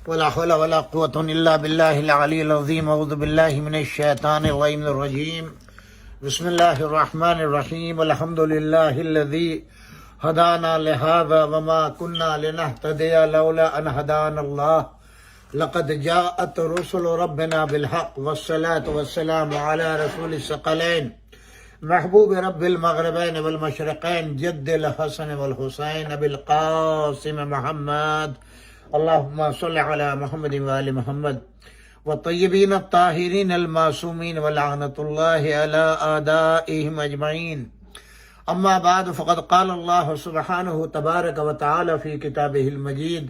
ولا حول ولا قوة إلا بالله العلي العظيم. أعوذ بالله من الشيطان الرجيم. بسم الله الرحمن الرحيم. الحمد لله الذي هدانا لهذا وما كنا لنهتدي لولا أن هدانا الله. لقد جاءت رسل ربنا بالحق والصلاة والسلام على رسول الثقلين محبوب رب المغربين والمشرقين جد الحسن والحسين أبي القاسم محمد. اللهم صل على محمد وآل محمد والطيبين الطاهرين المعصومين ولعنة الله على أعدائهم أجمعين. أما بعد فقد قال الله سبحانه تبارك وتعالى في كتابه المجيد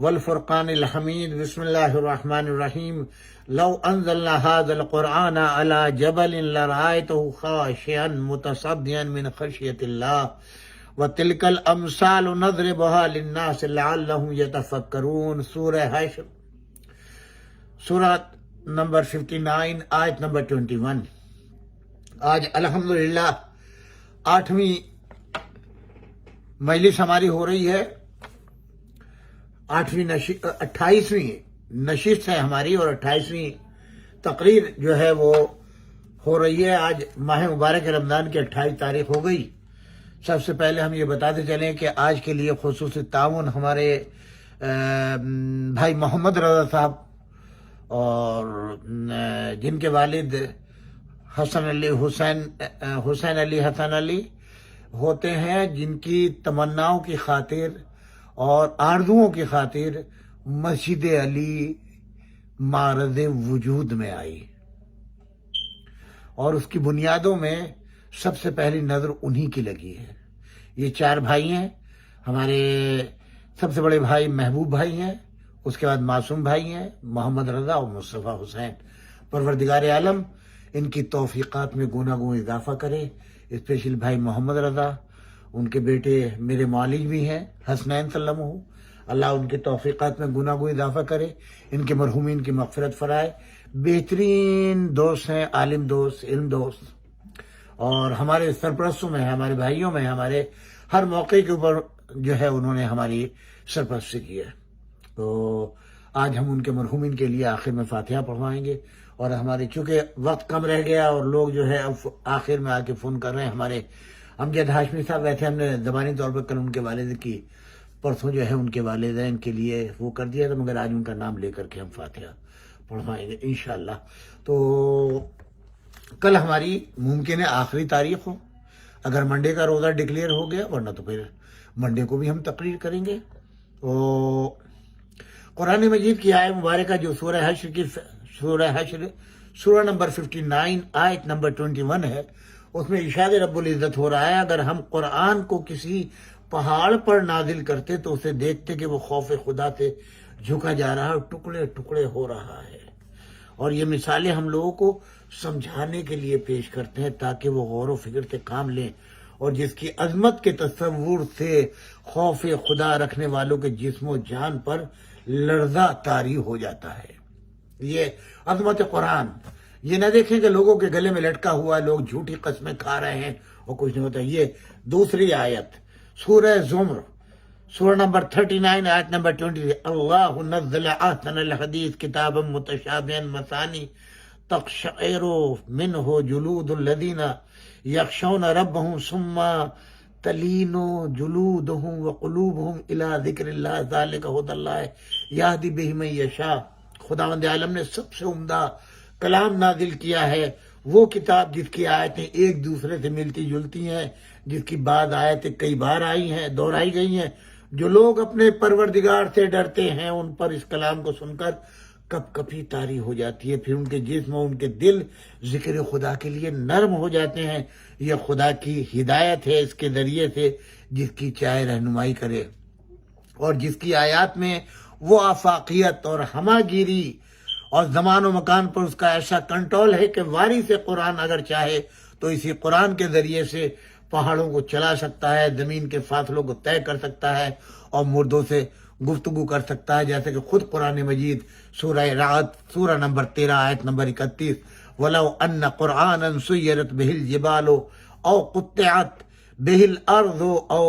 والفرقان الحميد. بسم الله الرحمن الرحيم. لو أنزلنا هذا القرآن على جبل لرأيته خاشعا متصدعا من خشية الله وتلك الأمثال نضربها للناس لعلهم يتفكرون. سورہ حشر سورہ نمبر 59 آیت نمبر 21. آج الحمدللہ 8ویں مجلس ہماری ہو رہی ہے. 28ویں نشست ہے ہماری اور 28ویں تقریر جو ہے وہ ہو رہی ہے. آج ماہ مبارک رمضان کی 28 تاریخ ہو گئی. سب سے پہلے ہم یہ بتاتے چلیں کہ آج کے لیے خصوصی تعاون ہمارے بھائی محمد رضا صاحب اور جن کے والد حسین علی حسن علی ہوتے ہیں، جن کی تمناؤں کی خاطر اور آرزوؤں کی خاطر مسجد علی معرض وجود میں آئی اور اس کی بنیادوں میں سب سے پہلی نظر انہی کی لگی ہے. یہ 4 بھائی ہیں. ہمارے سب سے بڑے بھائی محبوب بھائی ہیں، اس کے بعد معصوم بھائی ہیں محمد رضا اور مصطفیٰ حسین. پروردگار عالم ان کی توفیقات میں گنا گون اضافہ کرے. اسپیشل بھائی محمد رضا، ان کے بیٹے میرے معالج بھی ہیں حسنین سلم ہو. اللہ ان کے توفیقات میں گنا گون اضافہ کرے، ان کے مرحومین کی مغفرت فرمائے. بہترین دوست ہیں، عالم دوست، علم دوست، اور ہمارے سرپرستوں میں، ہمارے بھائیوں میں، ہمارے ہر موقع کے اوپر جو ہے انہوں نے ہماری سرپرستی کی ہے. تو آج ہم ان کے مرحومین کے لیے آخر میں فاتحہ پڑھوائیں گے. اور ہمارے چونکہ وقت کم رہ گیا اور لوگ جو ہے اب آخر میں آ کے فون کر رہے ہیں. ہمارے امجد ہاشمی صاحب ویسے ہم نے زبانی طور پر کل ان کے والد کی پرسوں جو ہے ان کے والدین کے لیے وہ کر دیا تھا، مگر آج ان کا نام لے کر کے ہم فاتحہ پڑھوائیں گے انشاءاللہ. تو کل ہماری ممکن ہے آخری تاریخ ہو، اگر منڈے کا روزہ ڈکلیئر ہو گیا، ورنہ تو پھر منڈے کو بھی ہم تقریر کریں گے. تو قرآن مجید کی آیت مبارکہ جو سورہ حشر سورہ نمبر 59 آیت نمبر 21 ہے، اس میں ارشاد رب العزت ہو رہا ہے اگر ہم قرآن کو کسی پہاڑ پر نازل کرتے تو اسے دیکھتے کہ وہ خوف خدا سے جھکا جا رہا ہے اور ٹکڑے ٹکڑے ہو رہا ہے. اور یہ مثالیں ہم لوگوں کو سمجھانے کے لیے پیش کرتے ہیں تاکہ وہ غور و فکر سے کام لیں. اور جس کی عظمت کے تصور سے خوف خدا رکھنے والوں کے جسم و جان پر لرزہ طاری ہو جاتا ہے. یہ عظمت قرآن. یہ نہ دیکھیں کہ لوگوں کے گلے میں لٹکا ہوا لوگ جھوٹی قسمیں کھا رہے ہیں اور کچھ نہیں ہوتا. یہ دوسری آیت سورہ زمر سورہ نمبر 39 آیت نمبر 20. اللہ نزل احسن الحدیث کتابا متشابہا مثانی تقشعر منہ جلود الذین یخشون ربهم ثم تلین جلودهم وقلوبهم الى ذکر اللہ ذالک ھدی اللہ یہدی بہ من یشاء. خداوند عالم نے سب سے عمدہ کلام نازل کیا ہے، وہ کتاب جس کی آیتیں ایک دوسرے سے ملتی جلتی ہیں، جس کی بعض آیتیں کئی بار آئی ہیں، دہرائی گئی ہیں. جو لوگ اپنے پروردگار سے ڈرتے ہیں ان پر اس کلام کو سن کر کپ کپی طاری ہو جاتی ہے، پھر ان کے جسم و ان کے دل ذکر خدا کے لیے نرم ہو جاتے ہیں. یہ خدا کی ہدایت ہے اس کے ذریعے سے جس کی چاہے رہنمائی کرے، اور جس کی آیات میں وہ آفاقیت اور ہمہ گیری اور زمان و مکان پر اس کا ایسا کنٹرول ہے کہ واری سے قرآن اگر چاہے تو اسی قرآن کے ذریعے سے پہاڑوں کو چلا سکتا ہے، زمین کے فاصلوں کو طے کر سکتا ہے اور مردوں سے گفتگو کر سکتا ہے، جیسے کہ خود قرآن مجید سورہ رعد سورہ نمبر 13 آیت نمبر 31 وَلَوْ أَنَّ قُرْآنًا سُيِّرَتْ بِهِ الْجِبَالُ أَوْ قُطِّعَتْ بِهِ الْأَرْضُ أَوْ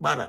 12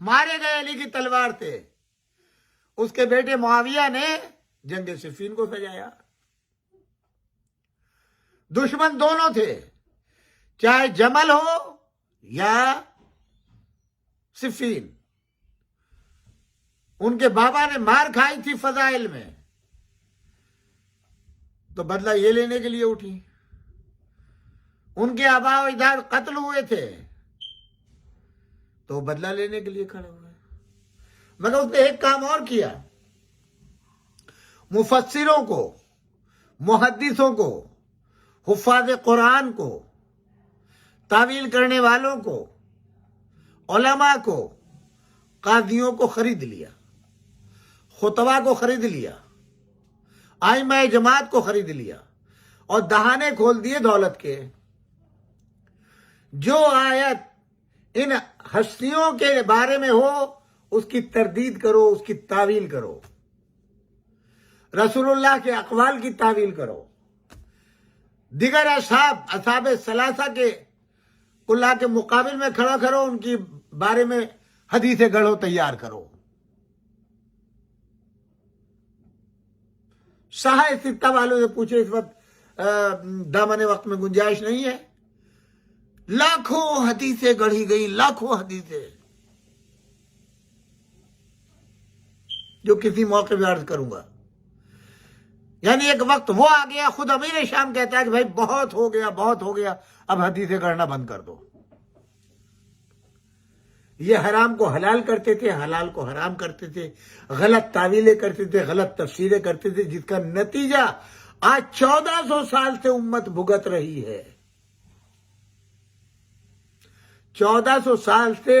مارے گئے علی کی تلوار سے. اس کے بیٹے معاویہ نے جنگ صفین کو سجایا. دشمن دونوں تھے, چاہے جمل ہو یا صفین. ان کے بابا نے مار کھائی تھی فضائل میں, تو بدلہ یہ لینے کے لیے اٹھی. ان کے آبا و اجداد قتل ہوئے تھے تو بدلہ لینے کے لیے کھڑے ہوئے. مگر اس نے ایک کام اور کیا, مفسروں کو, محدثوں کو, حفاظ قرآن کو, تعویل کرنے والوں کو, علماء کو, قاضیوں کو خرید لیا, خطبہ کو خرید لیا, ائمہ جماعت کو خرید لیا, اور دہانے کھول دیے دولت کے. جو آیت ان ہستیوں کے بارے میں ہو اس کی تردید کرو, اس کی تعویل کرو, رسول اللہ کے اقوال کی تعویل کرو, دیگر اصحاب ثلاثہ کے کلہ کے مقابل میں کھڑا کرو, ان کی بارے میں حدیث گڑھو تیار کرو. صحاح ستہ والوں سے پوچھے, اس وقت دامن وقت میں گنجائش نہیں ہے. لاکھوں حدیثیں گڑھی گئی, لاکھوں حدیثیں, جو کسی موقع پہ عرض کروں گا. یعنی ایک وقت وہ آ گیا, خود امیر شام کہتا ہے کہ بھائی بہت ہو گیا, بہت ہو گیا, اب حدیثیں گڑھنا بند کر دو. یہ حرام کو حلال کرتے تھے, حلال کو حرام کرتے تھے, غلط تعویلیں کرتے تھے, غلط تفسیریں کرتے تھے, جس کا نتیجہ آج 1400 سال سے امت بھگت رہی ہے. 1400 سال سے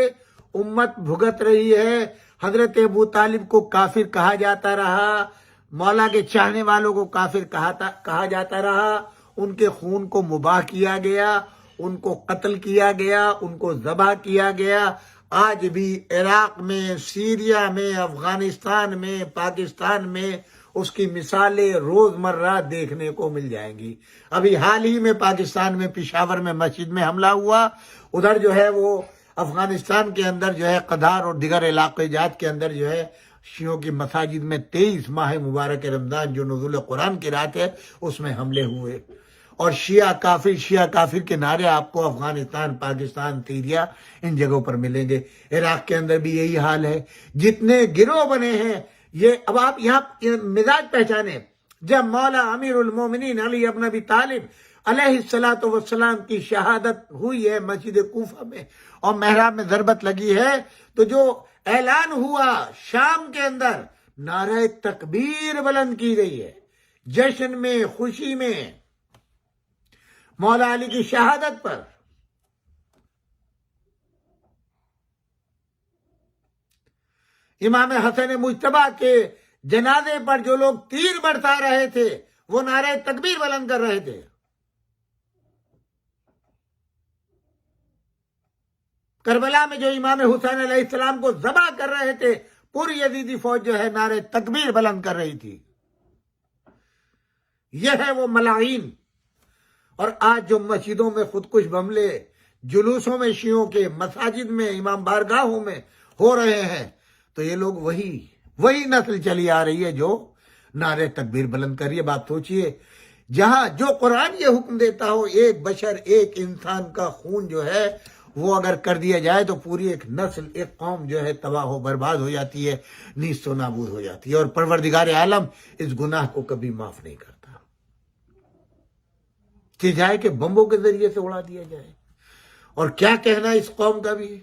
امت بھگت رہی ہے. حضرت ابو طالب کو کافر کہا جاتا رہا, مولا کے چاہنے والوں کو کافر کہا جاتا رہا, ان کے خون کو مباح کیا گیا, ان کو قتل کیا گیا, ان کو ذبح کیا گیا. آج بھی عراق میں, سیریا میں, افغانستان میں, پاکستان میں اس کی مثالیں روزمرہ دیکھنے کو مل جائیں گی. ابھی حال ہی میں پاکستان میں پشاور میں مسجد میں حملہ ہوا. ادھر جو ہے وہ افغانستان کے اندر جو ہے قدار اور دیگر علاقے جات کے اندر جو ہے شیعوں کی مساجد میں 23 ماہ مبارک رمضان جو نزول قرآن کی رات ہے اس میں حملے ہوئے. اور شیعہ کافر کے نعرے آپ کو افغانستان, پاکستان, سیریا ان جگہوں پر ملیں گے. عراق کے اندر بھی یہی حال ہے. جتنے گروہ بنے ہیں یہ, اب آپ یہاں مزاج پہچانے. جب مولا امیر المومنین علی ابن ابی طالب علیہ السلام کی شہادت ہوئی ہے مسجد کوفہ میں اور محراب میں ضربت لگی ہے, تو جو اعلان ہوا شام کے اندر, نعرہ تکبیر بلند کی گئی ہے, جشن میں, خوشی میں مولا علی کی شہادت پر. امام حسن مجتبی کے جنازے پر جو لوگ تیر برسا رہے تھے وہ نعرہ تکبیر بلند کر رہے تھے. کربلا میں جو امام حسین علیہ السلام کو ذبح کر رہے تھے, پوری یزیدی فوج جو ہے نعرہ تکبیر بلند کر رہی تھی. یہ ہے وہ ملاعین. اور آج جو مسجدوں میں خودکش حملے, جلوسوں میں شیعوں کے, مساجد میں, امام بارگاہوں میں ہو رہے ہیں, تو یہ لوگ وہی نسل چلی آ رہی ہے جو نعرہ تکبیر بلند کر رہی ہے. آپ سوچئے, جہاں جو قرآن یہ حکم دیتا ہو ایک بشر, ایک انسان کا خون جو ہے وہ اگر کر دیا جائے تو پوری ایک نسل, ایک قوم جو ہے تباہ و برباد ہو جاتی ہے, نیست و نابود ہو جاتی ہے. اور پروردگار عالم اس گناہ کو کبھی معاف نہیں کرتا. کہ جائے کہ بمبوں کے ذریعے سے اڑا دیا جائے. اور کیا کہنا اس قوم کا بھی,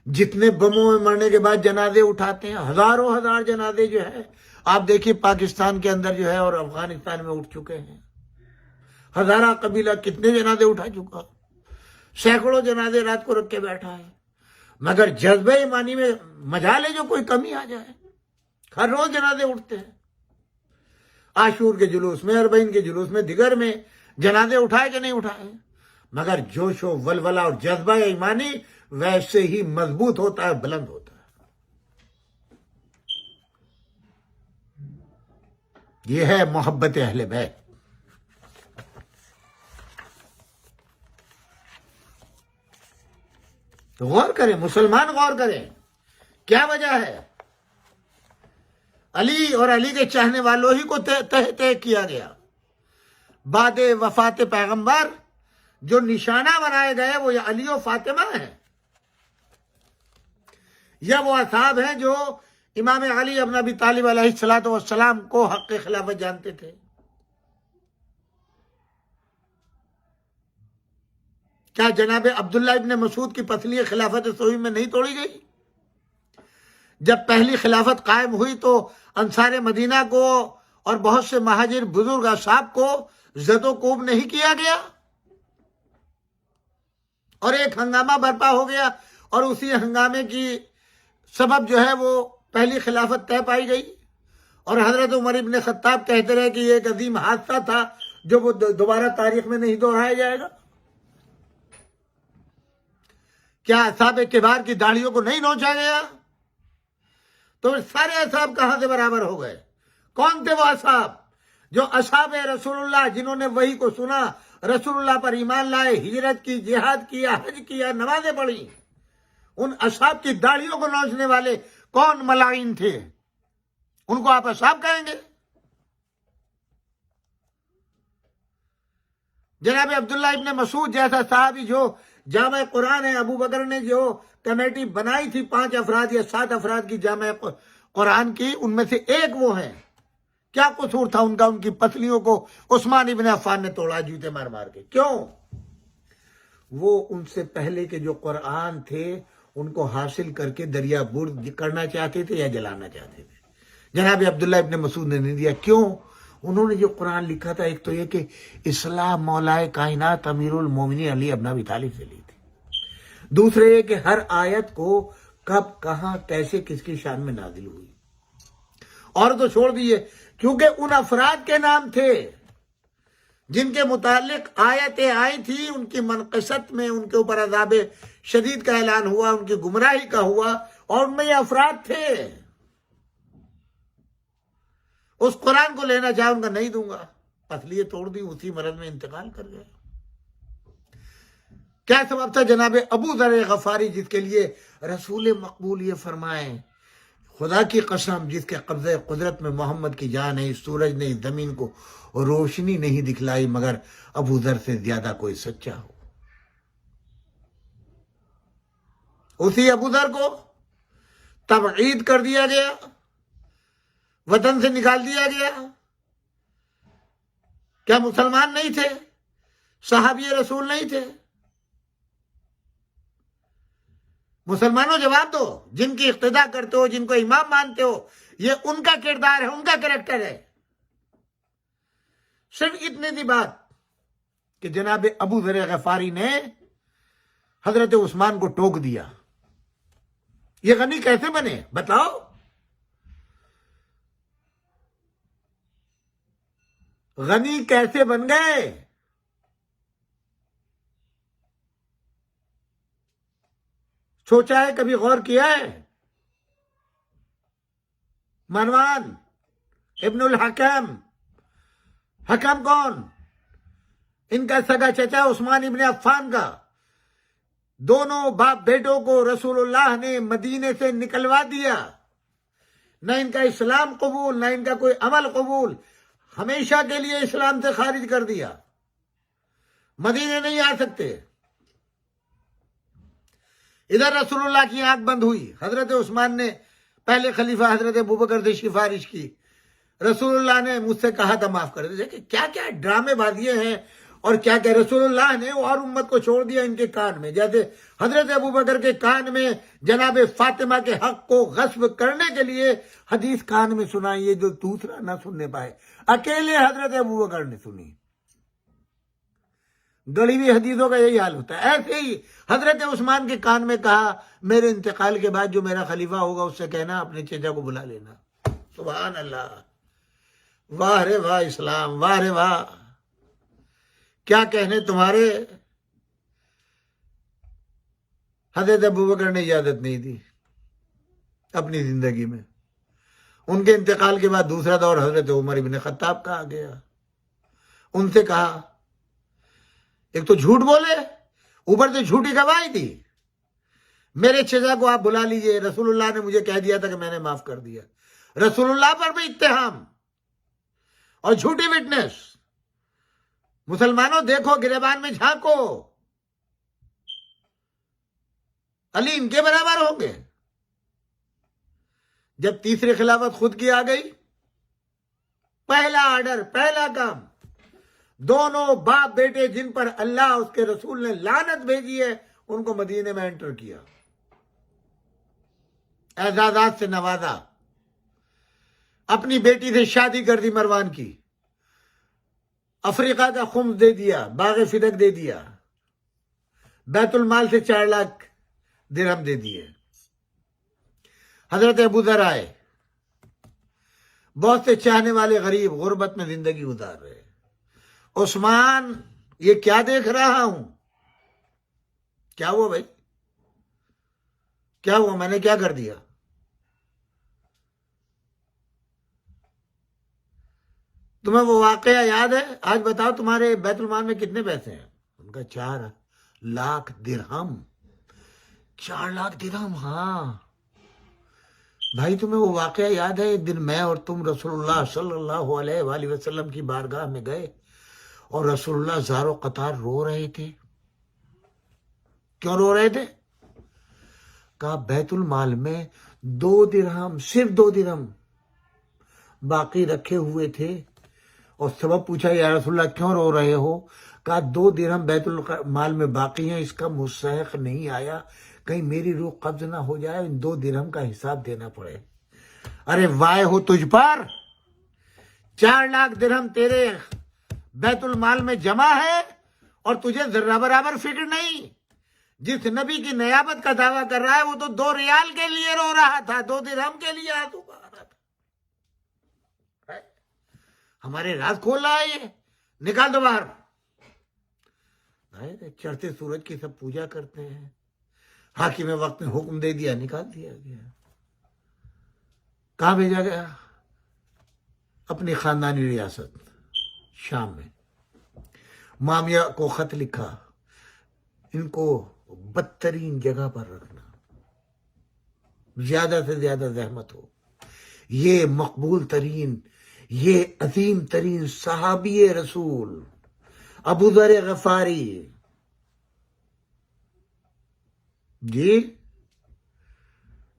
جتنے بموں میں مرنے کے بعد جنازے اٹھاتے ہیں, ہزار جنازے جو ہے آپ دیکھیے پاکستان کے اندر جو ہے اور افغانستان میں اٹھ چکے ہیں. ہزارہ قبیلہ کتنے جنازے اٹھا چکا, سینکڑوں جنازے رات کو رکھ کے بیٹھا ہے. مگر جذبہ ایمانی میں مجالے جو کوئی کمی آ جائے, ہر روز جنازے اٹھتے ہیں. عاشور کے جلوس میں, اربعین کے جلوس میں, دیگر میں جنازے اٹھائے کہ نہیں اٹھائے, مگر جوش و ولولہ اور جذبہ ایمانی ویسے ہی مضبوط ہوتا ہے, بلند ہوتا ہے. یہ ہے محبت اہل بیت. تو غور کریں, مسلمان غور کریں. کیا وجہ ہے؟ علی اور علی کے چاہنے والوں ہی کو تہ کیا گیا. بعد وفات پیغمبر جو نشانہ بنائے گئے وہ یہ علی و فاطمہ ہیں، یا وہ اصحاب ہیں جو امام علی ابن ابی طالب علیہ السلام کو حق خلافت جانتے تھے. کیا جناب عبداللہ ابن مسعود کی پتلی خلافت صحیح میں نہیں توڑی گئی؟ جب پہلی خلافت قائم ہوئی تو انصار مدینہ کو اور بہت سے مہاجر بزرگ اصحاب کو زد و کوب نہیں کیا گیا، اور ایک ہنگامہ برپا ہو گیا، اور اسی ہنگامے کی سبب جو ہے وہ پہلی خلافت طے پائی گئی. اور حضرت عمر ابن خطاب کہتے رہے کہ یہ ایک عظیم حادثہ تھا جو وہ دوبارہ تاریخ میں نہیں دہرایا جائے گا. کیا اصحاب کبار کی داڑھیوں کو نہیں نوچا گیا؟ تو سارے اصحاب کہاں سے برابر ہو گئے؟ کون تھے وہ اصحاب؟ جو اصحاب رسول اللہ، جنہوں نے وحی کو سنا، رسول اللہ پر ایمان لائے، ہجرت کی، جہاد کیا، حج کیا، نمازیں پڑھی. ان اصحاب کی داڑھیوں کو نوچنے والے کون ملائن تھے؟ ان کو آپ اصحاب کہیں گے؟ جناب عبداللہ ابن مسعود جیسا صحابی جو جامع قرآن ہے، ابو بکر نے جو کمیٹی بنائی تھی 5 افراد یا 7 افراد کی جامع قرآن کی، ان میں سے ایک وہ ہیں. کیا قصور تھا ان کا؟ ان کی پسلیوں کو عثمان ابن عفان نے توڑا جوتے مار مار کے. کیوں؟ وہ ان سے پہلے کے جو قرآن تھے ان کو حاصل کر کے دریا برد کرنا چاہتے تھے یا جلانا چاہتے تھے. جناب عبداللہ ابن مسعود نے نہیں دیا. کیوں؟ انہوں نے جو قرآن لکھا تھا، ایک تو یہ کہ اصلاح مولائے کائنات امیر المومنین علی ابن ابی طالب سے لی تھی. دوسرے یہ کہ ہر آیت کو کب، کہاں، کیسے، کس کی شان میں نازل ہوئی. اور تو چھوڑ دیے، کیونکہ ان افراد کے نام تھے جن کے متعلق آیتیں آئی تھی، ان کی منقصت میں ان کے اوپر عذاب شدید کا اعلان ہوا، ان کی گمراہی کا ہوا، اور ان میں یہ افراد تھے. اس قرآن کو لینا چاہے ان کا نہیں دوں گا، پسلیے توڑ دی، اسی مرض میں انتقال کر گئے. کیا سبب تھا؟ جناب ابو ذر غفاری، جس کے لیے رسول مقبول یہ فرمائیں، خدا کی قسم جس کے قبضہ قدرت میں محمد کی جان ہے، اس سورج نے اس زمین کو روشنی نہیں دکھلائی مگر ابو ذر سے زیادہ کوئی سچا ہو. اسی ابو ذر کو تبعید کر دیا گیا، وطن سے نکال دیا گیا. کیا مسلمان نہیں تھے؟ صحابی رسول نہیں تھے؟ مسلمانوں جواب دو. جن کی اقتداء کرتے ہو، جن کو امام مانتے ہو، یہ ان کا کردار ہے، ان کا کریکٹر ہے. صرف اتنی سی بات کہ جناب ابو ذر غفاری نے حضرت عثمان کو ٹوک دیا. یہ غنی کیسے بنے؟ بتاؤ. غنی کیسے بن گئے؟ سوچا ہے؟ کبھی غور کیا ہے؟ مروان ابن الحکم، حکم کون؟ ان کا سگا چچا عثمان ابن عفان کا. دونوں باپ بیٹوں کو رسول اللہ نے مدینے سے نکلوا دیا. نہ ان کا اسلام قبول، نہ ان کا کوئی عمل قبول. ہمیشہ کے لیے اسلام سے خارج کر دیا. مدینے نہیں آ سکتے. ادھر رسول اللہ کی آنکھ بند ہوئی. حضرت عثمان نے پہلے خلیفہ حضرت ابوبکر سے سفارش کی. رسول اللہ نے مجھ سے کہا تھا معاف کر دے. کہ کیا کیا ڈرامے بازیاں ہیں، اور کیا کیا رسول اللہ نے اور امت کو چھوڑ دیا ان کے کان میں. جیسے حضرت ابوبکر کے کان میں جناب فاطمہ کے حق کو غصب کرنے کے لیے حدیث کان میں سنائیے جو دوسرا نہ سننے پائے. اکیلے حضرت ابوبکر نے سنی. گڑی ہوئی حدیثوں کا یہی حال ہوتا ہے. ایسے ہی حضرت عثمان کے کان میں کہا، میرے انتقال کے بعد جو میرا خلیفہ ہوگا اس سے کہنا اپنے چچا کو بلا لینا. سبحان اللہ. واہ رے واہ اسلام، واہ رے واہ. کیا کہنے تمہارے. حضرت ابوبکر نے اجازت نہیں دی اپنی زندگی میں. ان کے انتقال کے بعد دوسرا دور حضرت عمر ابن خطاب کا آ گیا. ان سے کہا، ایک تو جھوٹ بولے، اوپر سے جھوٹی گواہی دی. میرے چچا کو آپ بلا لیجئے، رسول اللہ نے مجھے کہہ دیا تھا کہ میں نے معاف کر دیا۔ رسول اللہ پر بھی اتہام اور جھوٹی وٹنس۔ مسلمانوں دیکھو، گریبان میں جھانکو، علی ان کے برابر ہوں گے؟ جب تیسری خلافت خود کی آ گئی، پہلا آرڈر، پہلا کام، دونوں باپ بیٹے جن پر اللہ اس کے رسول نے لعنت بھیجی ہے ان کو مدینے میں انٹر کیا، اعزازات سے نوازا، اپنی بیٹی سے شادی کر دی مروان کی، افریقہ کا خمس دے دیا، باغ فدق دے دیا، بیت المال سے 4 لاکھ درہم دے دیے۔ حضرت ابو ذر آئے، بہت سے چاہنے والے غریب غربت میں زندگی گزار رہے۔ عثمان، یہ کیا دیکھ رہا ہوں؟ کیا ہوا بھائی؟ کیا ہوا؟ میں نے کیا کر دیا؟ تمہیں وہ واقعہ یاد ہے؟ آج بتاؤ تمہارے بیت المال میں کتنے پیسے ہیں؟ ان کا 4 لاکھ درہم۔ 4 لاکھ درہم، ہاں بھائی، تمہیں وہ واقعہ یاد ہے؟ ایک دن میں اور تم رسول اللہ صلی اللہ علیہ وآلہ وسلم کی بارگاہ میں گئے اور رسول اللہ زار و قطار رو رہے تھے۔ کیوں رو رہے تھے؟ کہا بیت المال میں 2 درہم، صرف 2 درہم باقی رکھے ہوئے تھے، اور سبب پوچھا یا رسول اللہ کیوں رو رہے ہو؟ کہا 2 درہم بیت المال میں باقی ہیں، اس کا مستحق نہیں آیا، کہیں میری روح قبض نہ ہو جائے، ان 2 درہم کا حساب دینا پڑے۔ ارے وائے ہو تجھ پر، 4 لاکھ درہم تیرے بیت المال میں جمع ہے اور تجھے ذرہ برابر فکر نہیں۔ جس نبی کی نیابت کا دعویٰ کر رہا ہے وہ تو 2 ریال کے لیے رو رہا تھا، 2 درہم کے لیے آنسو بہا رہا تھا۔ ہمارے راز کھول رہا ہے یہ، نکال دو باہر۔ چڑھتے سورج کی سب پوجا کرتے ہیں، حاکم وقت نے حکم دے دیا، نکال دیا گیا۔ کہاں بھیجا گیا؟ اپنی خاندانی ریاست شام میں۔ معاویہ کو خط لکھا، ان کو بدترین جگہ پر رکھنا، زیادہ سے زیادہ زحمت ہو۔ یہ مقبول ترین، یہ عظیم ترین صحابی رسول ابو ذر غفاری، جی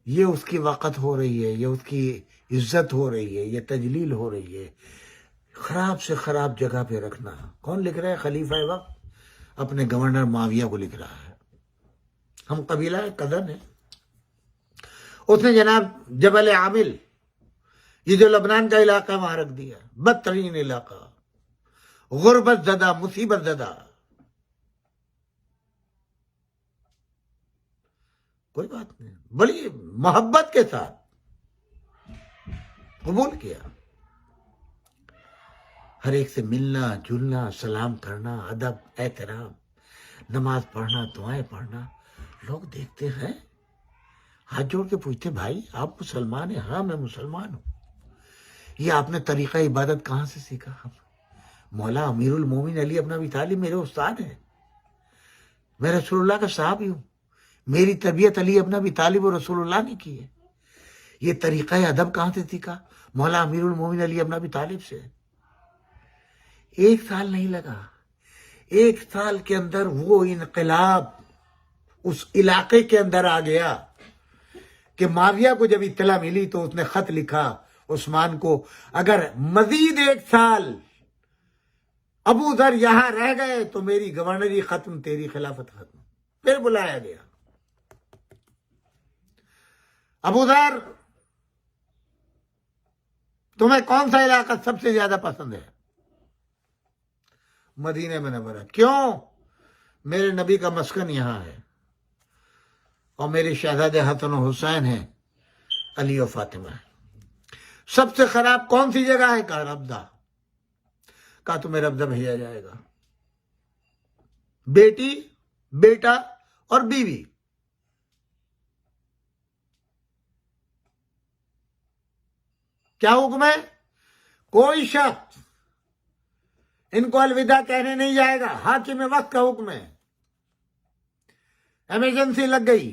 یہ اس کی وقت ہو رہی ہے، یہ اس کی عزت ہو رہی ہے، یہ تجلیل ہو رہی ہے، خراب سے خراب جگہ پہ رکھنا۔ کون لکھ رہا ہے؟ خلیفہ وقت اپنے گورنر معاویہ کو لکھ رہا ہے۔ ہم قبیلہ قدن ہے۔ اس نے جناب جبل عامل، یہ جو لبنان کا علاقہ وہاں رکھ دیا، بدترین علاقہ، غربت زدہ، مصیبت زدہ۔ کوئی بات نہیں، بڑی محبت کے ساتھ قبول کیا۔ ہر ایک سے ملنا جلنا، سلام کرنا، ادب احترام، نماز پڑھنا، دعائیں پڑھنا۔ لوگ دیکھتے ہیں، ہاتھ جوڑ کے پوچھتے بھائی آپ مسلمان ہیں؟ ہاں میں مسلمان ہوں۔ یہ آپ نے طریقہ عبادت کہاں سے سیکھا؟ مولا امیر المومنین علی ابن ابی طالب میرے استاد ہیں، میں رسول اللہ کا صحابی ہوں، میری تربیت علی ابن ابی طالب اور رسول اللہ نے کی ہے۔ یہ طریقہ ادب کہاں سے سیکھا؟ مولا امیر المومنین علی ابن ابی طالب سے۔ 1 سال نہیں لگا، 1 سال کے اندر وہ انقلاب اس علاقے کے اندر آ گیا کہ معاویہ کو جب اطلاع ملی تو اس نے خط لکھا عثمان کو، اگر مزید 1 سال ابو ذر یہاں رہ گئے تو میری گورنری ختم، تیری خلافت ختم۔ پھر بلایا گیا، ابو ذر تمہیں کون سا علاقہ سب سے زیادہ پسند ہے؟ مدینہ منورہ۔ کیوں؟ میرے نبی کا مسکن یہاں ہے، اور میرے شہزادے حسن و حسین ہیں، علی و فاطمہ۔ سب سے خراب کون سی جگہ ہے؟ کہا ربضہ۔ کہا تمہیں ربضہ بھیجا جائے گا، بیٹی، بیٹا اور بیوی۔ کیا حکم ہے؟ کوئی شخص ان کو الوداع کہنے نہیں جائے گا، حاکم وقت کا حکم ہے۔ ایمرجنسی لگ گئی،